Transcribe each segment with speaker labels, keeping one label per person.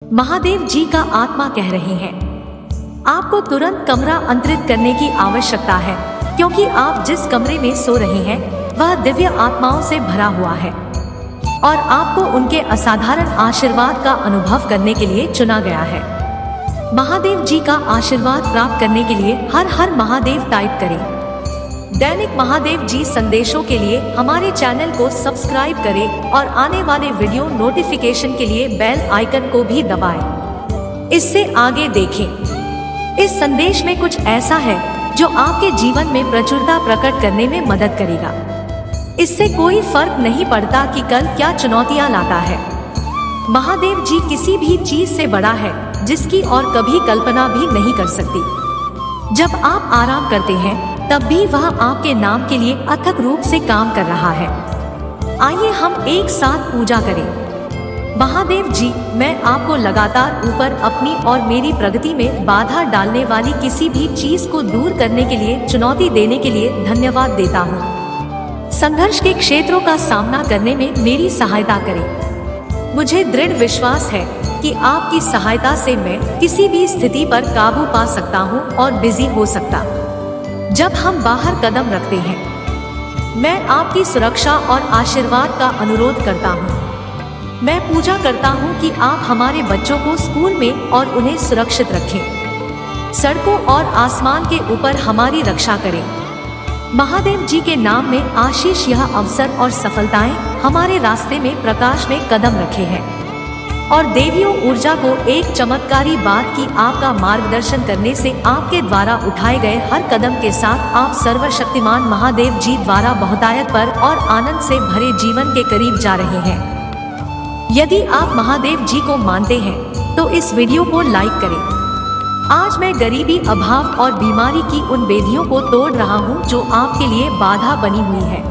Speaker 1: महादेव जी का आत्मा कह रहे हैं, आपको तुरंत कमरा अंतरित करने की आवश्यकता है, क्योंकि आप जिस कमरे में सो रहे हैं वह दिव्य आत्माओं से भरा हुआ है और आपको उनके असाधारण आशीर्वाद का अनुभव करने के लिए चुना गया है। महादेव जी का आशीर्वाद प्राप्त करने के लिए हर हर महादेव टाइप करें। दैनिक महादेव जी संदेशों के लिए हमारे चैनल को सब्सक्राइब करें और आने वाले वीडियो नोटिफिकेशन के लिए बेल आइकन को भी दबाएं। इससे आगे देखें। इस संदेश में कुछ ऐसा है जो आपके जीवन में प्रचुरता प्रकट करने में मदद करेगा। इससे कोई फर्क नहीं पड़ता कि कल क्या चुनौतियां लाता है। महादेव जी किसी भी चीज से बड़ा है जिसकी और कभी कल्पना भी नहीं कर सकती। जब आप आराम करते हैं तब भी वह आपके नाम के लिए अथक रूप से काम कर रहा है। आइए हम एक साथ पूजा करें। महादेव जी, मैं आपको लगातार ऊपर अपनी और मेरी प्रगति में बाधा डालने वाली किसी भी चीज को दूर करने के लिए, चुनौती देने के लिए धन्यवाद देता हूँ। संघर्ष के क्षेत्रों का सामना करने में मेरी सहायता करें। मुझे दृढ़ विश्वास है कि आपकी सहायता से मैं किसी भी स्थिति पर काबू पा सकता हूँ और बिजी हो सकता। जब हम बाहर कदम रखते हैं, मैं आपकी सुरक्षा और आशीर्वाद का अनुरोध करता हूँ। मैं पूजा करता हूँ कि आप हमारे बच्चों को स्कूल में और उन्हें सुरक्षित रखें। सड़कों और आसमान के ऊपर हमारी रक्षा करें। महादेव जी के नाम में आशीष, यह अवसर और सफलताएं हमारे रास्ते में प्रकाश में कदम रखे हैं। और देवियों, ऊर्जा को एक चमत्कारी बात की आपका मार्गदर्शन करने से आपके द्वारा उठाए गए हर कदम के साथ आप सर्वशक्तिमान महादेव जी द्वारा बहुतायत पर और आनंद से भरे जीवन के करीब जा रहे हैं। यदि आप महादेव जी को मानते हैं तो इस वीडियो को लाइक करें। आज मैं गरीबी, अभाव और बीमारी की उन बेदियों को तोड़ रहा हूँ जो आपके लिए बाधा बनी हुई है।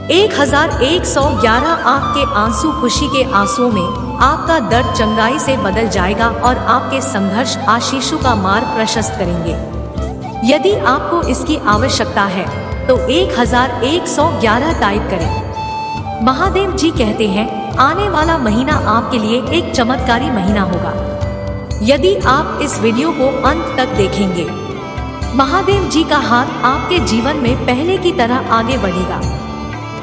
Speaker 1: 1111 आँख के आंसू खुशी के आंसुओं में आपका दर्द चंगाई से बदल जाएगा और आपके संघर्ष आशीषों का मार्ग प्रशस्त करेंगे। यदि आपको इसकी आवश्यकता है तो 1111 टाइप करें। महादेव जी कहते हैं, आने वाला महीना आपके लिए एक चमत्कारी महीना होगा। यदि आप इस वीडियो को अंत तक देखेंगे, महादेव जी का हाथ आपके जीवन में पहले की तरह आगे बढ़ेगा।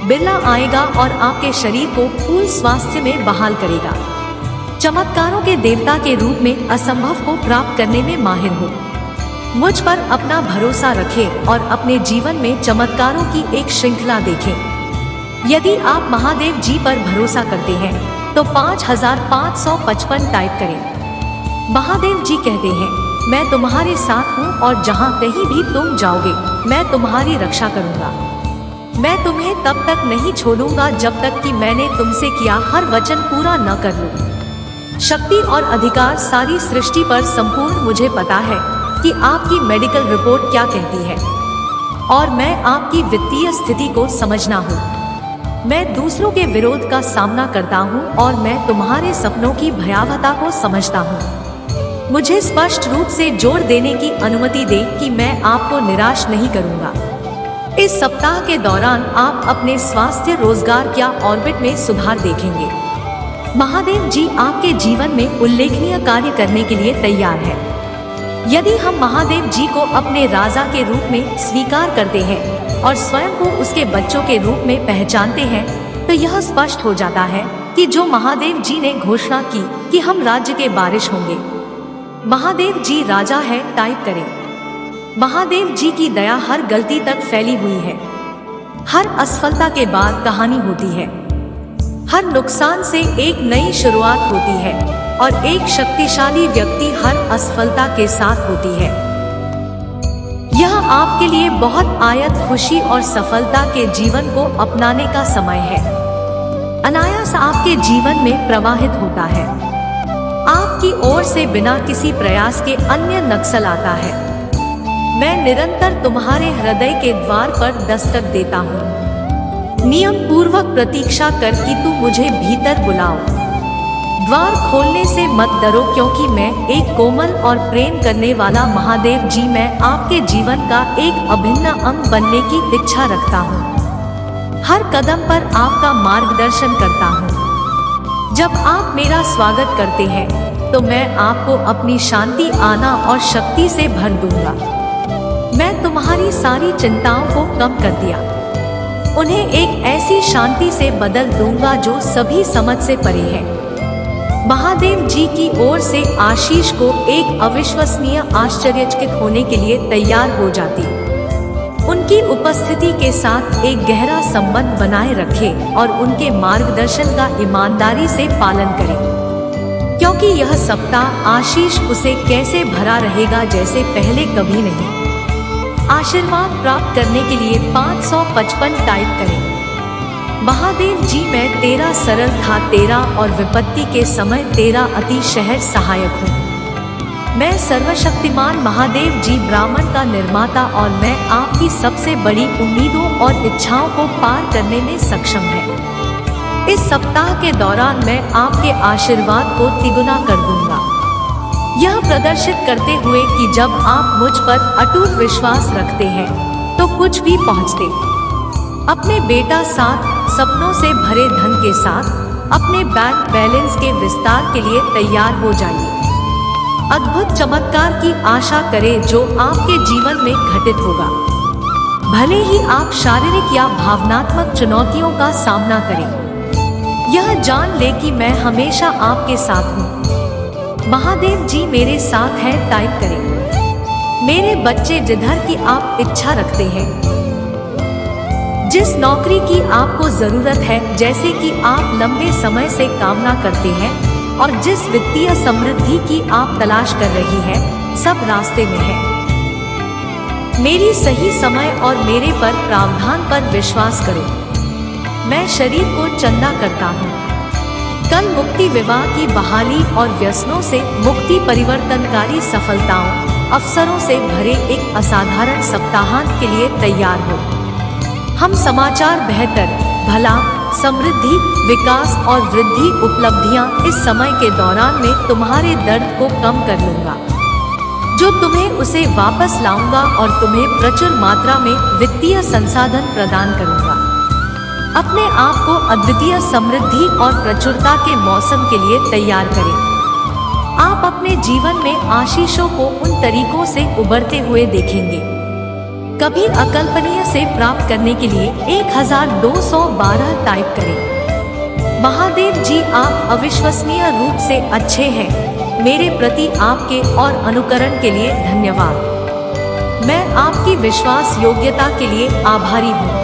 Speaker 1: बिरला आएगा और आपके शरीर को पूर्ण स्वास्थ्य में बहाल करेगा। चमत्कारों के देवता के रूप में असंभव को प्राप्त करने में माहिर हो। मुझ पर अपना भरोसा रखें और अपने जीवन में चमत्कारों की एक श्रृंखला देखें। यदि आप महादेव जी पर भरोसा करते हैं तो 5555 टाइप करें। महादेव जी कहते हैं, मैं तुम्हारे साथ हूँ और जहाँ कहीं भी तुम जाओगे मैं तुम्हारी रक्षा करूँगा। मैं तुम्हें तब तक नहीं छोड़ूंगा जब तक कि मैंने तुमसे किया हर वचन पूरा न कर लूं। शक्ति और अधिकार सारी सृष्टि पर संपूर्ण। मुझे पता है कि आपकी मेडिकल रिपोर्ट क्या कहती है और मैं आपकी वित्तीय स्थिति को समझना हूँ। मैं दूसरों के विरोध का सामना करता हूँ और मैं तुम्हारे सपनों की भयावहता को समझता हूँ। मुझे स्पष्ट रूप से जोर देने की अनुमति दें कि मैं आपको निराश नहीं करूँगा। इस सप्ताह के दौरान आप अपने स्वास्थ्य, रोजगार या ऑर्बिट में सुधार देखेंगे। महादेव जी आपके जीवन में उल्लेखनीय कार्य करने के लिए तैयार है। यदि हम महादेव जी को अपने राजा के रूप में स्वीकार करते हैं और स्वयं को उसके बच्चों के रूप में पहचानते हैं तो यह स्पष्ट हो जाता है कि जो महादेव जी ने घोषणा की कि हम राज्य के वारिस होंगे। महादेव जी राजा है टाइप करें। महादेव जी की दया हर गलती तक फैली हुई है। हर असफलता के बाद कहानी होती है। हर नुकसान से एक नई शुरुआत होती है और एक शक्तिशाली व्यक्ति हर असफलता के साथ होती है। यह आपके लिए बहुत आयत खुशी और सफलता के जीवन को अपनाने का समय है। अनायास आपके जीवन में प्रवाहित होता है। आपकी ओर से बिना किसी प्रयास के अन्य नक्सल आता है। मैं निरंतर तुम्हारे हृदय के द्वार पर दस्तक देता हूँ। नियम पूर्वक प्रतीक्षा कर कि तू मुझे भीतर बुलाओ। द्वार खोलने से मत डरो, क्योंकि मैं एक कोमल और प्रेम करने वाला महादेव जी, मैं आपके जीवन का एक अभिन्न अंग बनने की इच्छा रखता हूँ। हर कदम पर आपका मार्गदर्शन करता हूँ। जब आप मेरा स्वागत करते हैं तो मैं आपको अपनी शांति, आना और शक्ति से भर दूंगा। मैं तुम्हारी सारी चिंताओं को कम कर दिया, उन्हें एक ऐसी शांति से बदल दूंगा जो सभी समझ से परे है। महादेव जी की ओर से आशीष को एक अविश्वसनीय आश्चर्यचकित होने के लिए तैयार हो जाती। उनकी उपस्थिति के साथ एक गहरा संबंध बनाए रखें और उनके मार्गदर्शन का ईमानदारी से पालन करें, क्योंकि यह सप्ताह आशीष उसे कैसे भरा रहेगा जैसे पहले कभी नहीं। आशीर्वाद प्राप्त करने के लिए 555 टाइप करें। महादेव जी, मैं तेरा सरल था, तेरा और विपत्ति के समय तेरा अति शहर सहायक हूँ। मैं सर्वशक्तिमान महादेव जी ब्राह्मण का निर्माता और मैं आपकी सबसे बड़ी उम्मीदों और इच्छाओं को पार करने में सक्षम है। इस सप्ताह के दौरान मैं आपके आशीर्वाद को तिगुना कर दूंगा, यह प्रदर्शित करते हुए कि जब आप मुझ पर अटूट विश्वास रखते हैं तो कुछ भी पहुँचते। अपने बेटा साथ सपनों से भरे धन के साथ अपने बैंक बैलेंस के विस्तार के लिए तैयार हो जाइए। अद्भुत चमत्कार की आशा करें जो आपके जीवन में घटित होगा। भले ही आप शारीरिक या भावनात्मक चुनौतियों का सामना करें, यह जान ले कि मैं हमेशा आपके साथ हूँ। महादेव जी मेरे साथ है टाइप करें। मेरे बच्चे, जिधर की आप इच्छा रखते हैं, जिस नौकरी की आपको जरूरत है, जैसे कि आप लंबे समय से कामना करते हैं, और जिस वित्तीय समृद्धि की आप तलाश कर रही हैं, सब रास्ते में है। मेरी सही समय और मेरे पर प्रावधान पर विश्वास करो। मैं शरीर को चंदा करता हूँ। कल मुक्ति, विवाह की बहाली और व्यसनों से मुक्ति, परिवर्तनकारी सफलताओं, अवसरों से भरे एक असाधारण सप्ताहांत के लिए तैयार हो। हम समाचार, बेहतर, भला, समृद्धि, विकास और वृद्धि उपलब्धियां इस समय के दौरान में तुम्हारे दर्द को कम कर लूंगा, जो तुम्हें उसे वापस लाऊंगा और तुम्हें प्रचुर मात्रा में वित्तीय संसाधन प्रदान करूंगा। अपने आप को अद्वितीय समृद्धि और प्रचुरता के मौसम के लिए तैयार करें। आप अपने जीवन में आशीषों को उन तरीकों से उभरते हुए देखेंगे कभी अकल्पनीय से प्राप्त करने के लिए 1212 टाइप करें। महादेव जी, आप अविश्वसनीय रूप से अच्छे हैं। मेरे प्रति आपके और अनुकरण के लिए धन्यवाद। मैं आपकी विश्वास योग्यता के लिए आभारी हूँ।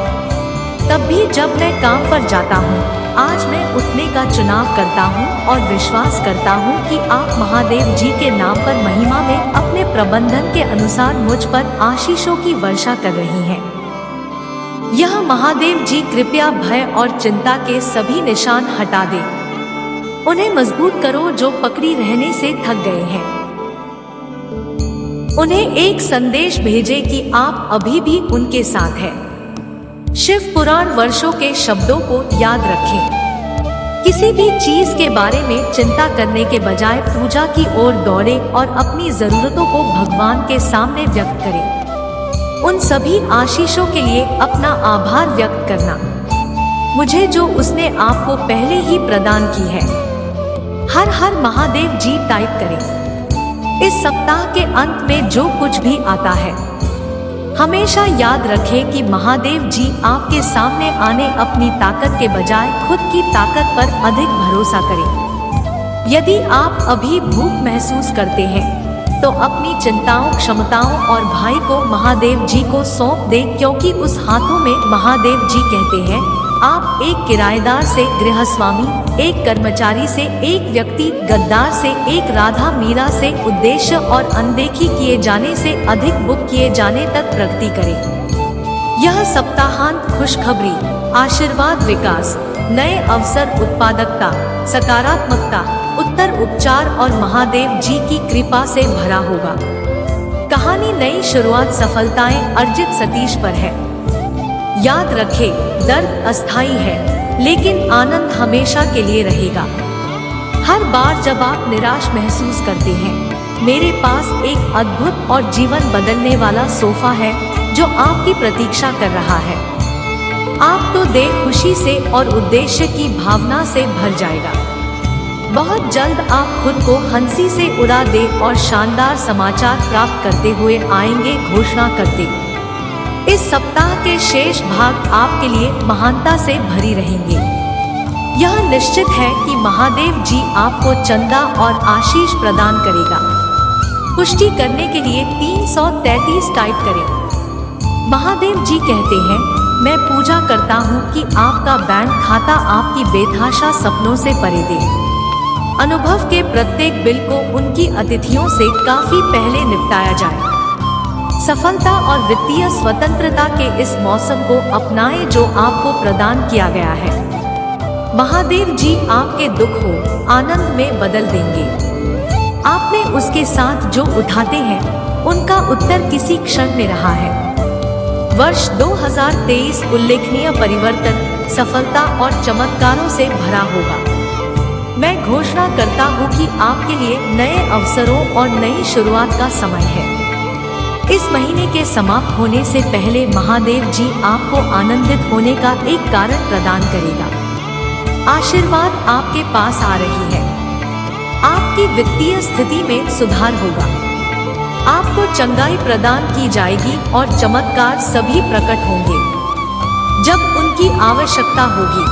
Speaker 1: तब भी जब मैं काम पर जाता हूँ, आज मैं उठने का चुनाव करता हूँ और विश्वास करता हूँ कि आप महादेव जी के नाम पर महिमा में अपने प्रबंधन के अनुसार मुझ पर आशीषों की वर्षा कर रही हैं। यह महादेव जी कृपया भय और चिंता के सभी निशान हटा दें। उन्हें मजबूत करो जो पकड़ी रहने से थक गए हैं। उन्हें एक संदेश भेजें कि आप अभी भी उनके साथ हैं। शिव पुराण वर्षों के शब्दों को याद रखें। किसी भी चीज के बारे में चिंता करने के बजाय पूजा की ओर दौड़े और अपनी जरूरतों को भगवान के सामने व्यक्त करें। उन सभी आशीषों के लिए अपना आभार व्यक्त करना, मुझे जो उसने आपको पहले ही प्रदान की है। हर हर महादेव जी टाइप करें। इस सप्ताह के अंत में जो कुछ भी आता है, हमेशा याद रखें कि महादेव जी आपके सामने आने अपनी ताकत के बजाय खुद की ताकत पर अधिक भरोसा करें। यदि आप अभी भूख महसूस करते हैं तो अपनी चिंताओं, क्षमताओं और भाई को महादेव जी को सौंप दें, क्योंकि उस हाथों में महादेव जी कहते हैं आप एक किराएदार से गृहस्वामी, एक कर्मचारी से एक व्यक्ति, गद्दार से एक राधा, मीरा से उद्देश्य और अनदेखी किए जाने से अधिक बुक किए जाने तक प्रगति करें। यह सप्ताहांत खुशखबरी, आशीर्वाद, विकास, नए अवसर, उत्पादकता, सकारात्मकता, उत्तर उपचार और महादेव जी की कृपा से भरा होगा। कहानी नई शुरुआत, सफलताएं अर्जित सतीश पर है। याद रखें, दर्द अस्थायी है लेकिन आनंद हमेशा के लिए रहेगा। हर बार जब आप निराश महसूस करते हैं, मेरे पास एक अद्भुत और जीवन बदलने वाला सोफा है जो आपकी प्रतीक्षा कर रहा है। आप तो देह खुशी से और उद्देश्य की भावना से भर जाएगा। बहुत जल्द आप खुद को हंसी से उड़ा दे और शानदार समाचार प्राप्त करते हुए आएंगे घोषणा करते। इस सप्ताह के शेष भाग आपके लिए महानता से भरी रहेंगे। यह निश्चित है कि महादेव जी आपको चंदा और आशीष प्रदान करेगा। पुष्टि करने के लिए 333 टाइप करें। महादेव जी कहते हैं, मैं पूजा करता हूँ कि आपका बैंक खाता आपकी बेतहाशा सपनों से परे दे। अनुभव के प्रत्येक बिल को उनकी अतिथियों से काफी पहले निपटाया जाए। सफलता और वित्तीय स्वतंत्रता के इस मौसम को अपनाएं जो आपको प्रदान किया गया है। महादेव जी आपके दुख हो आनंद में बदल देंगे। आपने उसके साथ जो उठाते हैं उनका उत्तर किसी क्षण में रहा है। वर्ष 2023 उल्लेखनीय परिवर्तन, सफलता और चमत्कारों से भरा होगा। मैं घोषणा करता हूँ कि आपके लिए नए अवसरों और नई शुरुआत का समय है। इस महीने के समाप्त होने से पहले महादेव जी आपको आनंदित होने का एक कारण प्रदान करेगा। आशीर्वाद आपके पास आ रही है। आपकी वित्तीय स्थिति में सुधार होगा। आपको चंगाई प्रदान की जाएगी और चमत्कार सभी प्रकट होंगे जब उनकी आवश्यकता होगी।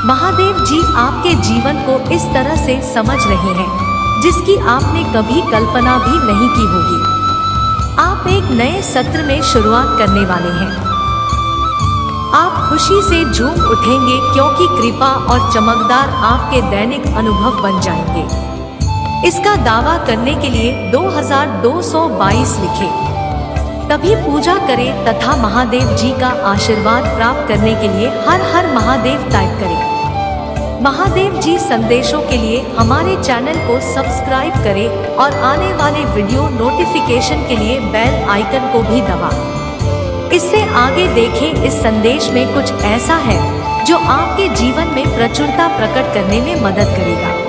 Speaker 1: महादेव जी आपके जीवन को इस तरह से समझ रहे हैं जिसकी आपने कभी कल्पना भी नहीं की होगी। आप एक नए सत्र में शुरुआत करने वाले हैं। आप खुशी से झूम उठेंगे क्योंकि कृपा और चमकदार आपके दैनिक अनुभव बन जाएंगे। इसका दावा करने के लिए 2222 लिखें। तभी पूजा करें तथा महादेव जी का आशीर्वाद प्राप्त करने के लिए हर हर महादेव टाइप करें। महादेव जी संदेशों के लिए हमारे चैनल को सब्सक्राइब करें और आने वाले वीडियो नोटिफिकेशन के लिए बेल आइकन को भी दबाएं। इससे आगे देखें, इस संदेश में कुछ ऐसा है जो आपके जीवन में प्रचुरता प्रकट करने में मदद करेगा।